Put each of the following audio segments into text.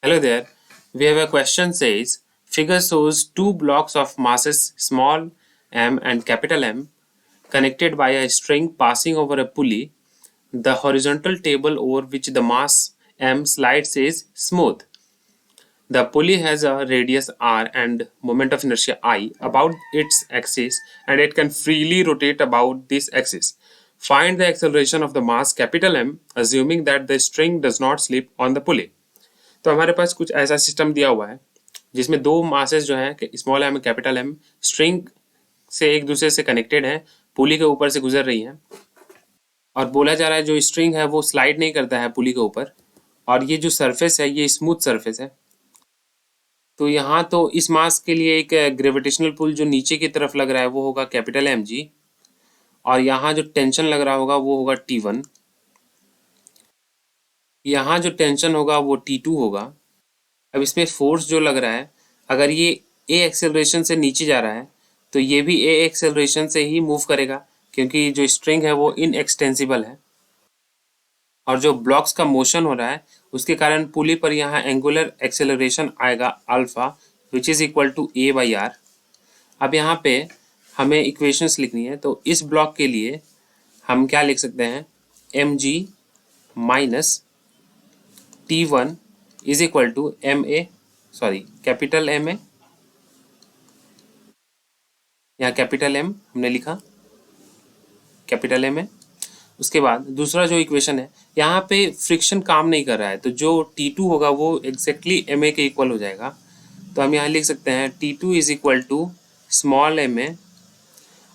Hello there. We have a question says figure shows two blocks of masses small m and capital M connected by a string passing over a pulley. The horizontal table over which the mass m slides is smooth. The pulley has a radius r and moment of inertia I about its axis and it can freely rotate about this axis. Find the acceleration of the mass capital M assuming that the string does not slip on the pulley. तो हमारे पास कुछ ऐसा system दिया हुआ है जिसमें दो masses जो हैं small M capital M string से एक दूसरे से कनेक्टेड हैं, पुली के ऊपर से गुजर रही हैं और बोला जा रहा है जो स्ट्रिंग है वो स्लाइड नहीं करता है पुली के ऊपर और ये जो सरफेस है ये स्मूथ सरफेस है। तो यहाँ तो इस मास के लिए एक ग्रेविटेशनल पुल जो नीचे की तरफ लग रहा है वो होगा कैपिटल एम जी और यहाँ जो टेंशन लग रहा होगा वो होगा T1। यहाँ जो टेंशन होगा वो T2 होगा। अब इसमें फोर्स जो लग रहा है अगर ये ए एक्सेलरेशन से नीचे जा रहा है तो ये भी ए एक्सेलरेशन से ही मूव करेगा क्योंकि जो स्ट्रिंग है वो इनएक्सटेंसिबल है और जो ब्लॉक्स का मोशन हो रहा है उसके कारण पुली पर यहाँ एंगुलर एक्सेलरेशन आएगा alpha which is equal to A by R. अब यहाँ पे हमें इक्वेशंस लिखनी है तो इस ब्लॉक के लिए हम क्या लिख सकते हैं M G minus T1 is equal to capital M A, यहाँ कैपिटल एम हमने लिखा कैपिटल एम ए। उसके बाद दूसरा जो इक्वेशन है यहाँ पे फ्रिक्शन काम नहीं कर रहा है तो जो T2 होगा वो एग्जैक्टली एम ए के इक्वल हो जाएगा। तो हम यहाँ लिख सकते हैं T2 is equal to small M A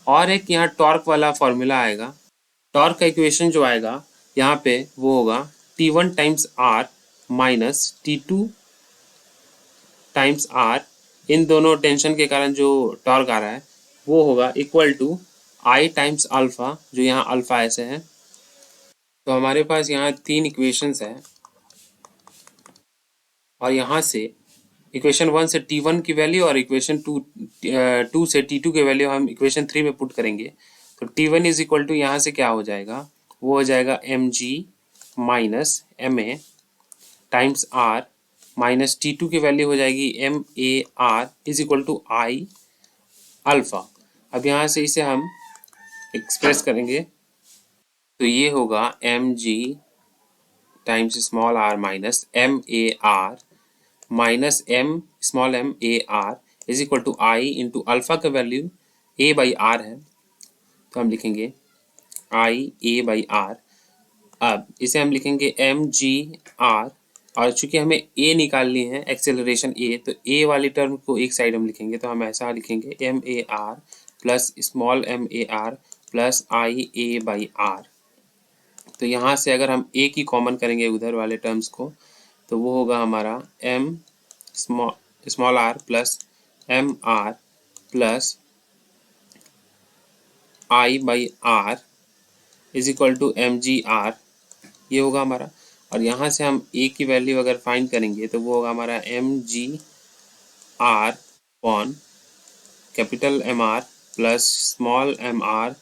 और एक यहाँ टॉर्क वाला फॉर्मूला आएगा। टॉर्क का इक्वेशन जो आएगा यहाँ पे वो होगा T1 times R minus T2 times R, इन दोनों टेंशन के कारण जो टॉर्क आ रहा है वो होगा equal to I times alpha, जो यहाँ अल्फा ऐसे है। तो हमारे पास यहाँ तीन इक्वेशंस है और यहाँ से इक्वेशन 1 से T1 की वैल्यू और इक्वेशन 2 से T2 की वैल्यू हम इक्वेशन 3 में पुट करेंगे। तो T1 इज इक्वल टू यहाँ से क्या हो जाएगा वो हो जाएगा M G minus M A times R minus T2 की वैल्यू हो जाएगी M A R is equal to I alpha. अब यहाँ से इसे हम एक्सप्रेस करेंगे तो ये होगा M G times small R minus M A R minus M small M A R is equal to I into alpha का वैल्यू ए बाई आर है तो हम लिखेंगे आई ए बाई आर। अब इसे हम लिखेंगे एम जी आर और चूंकि हमें ए निकालनी है एक्सेलरेशन ए तो ए वाली टर्म को एक साइड हम लिखेंगे तो हम ऐसा लिखेंगे M A R plus small M A R plus I A by R. तो यहाँ से अगर हम ए की कॉमन करेंगे उधर वाले टर्म्स को तो वो होगा हमारा M small R plus M R plus I by R is equal to M G R, ये होगा हमारा। और यहाँ से हम ए की वैल्यू अगर फाइंड करेंगे तो वो होगा हमारा M G R upon capital M R plus small M R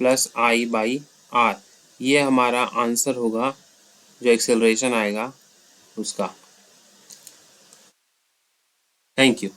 plus I by R, ये हमारा आंसर होगा जो एक्सेलरेशन आएगा उसका। Thank you.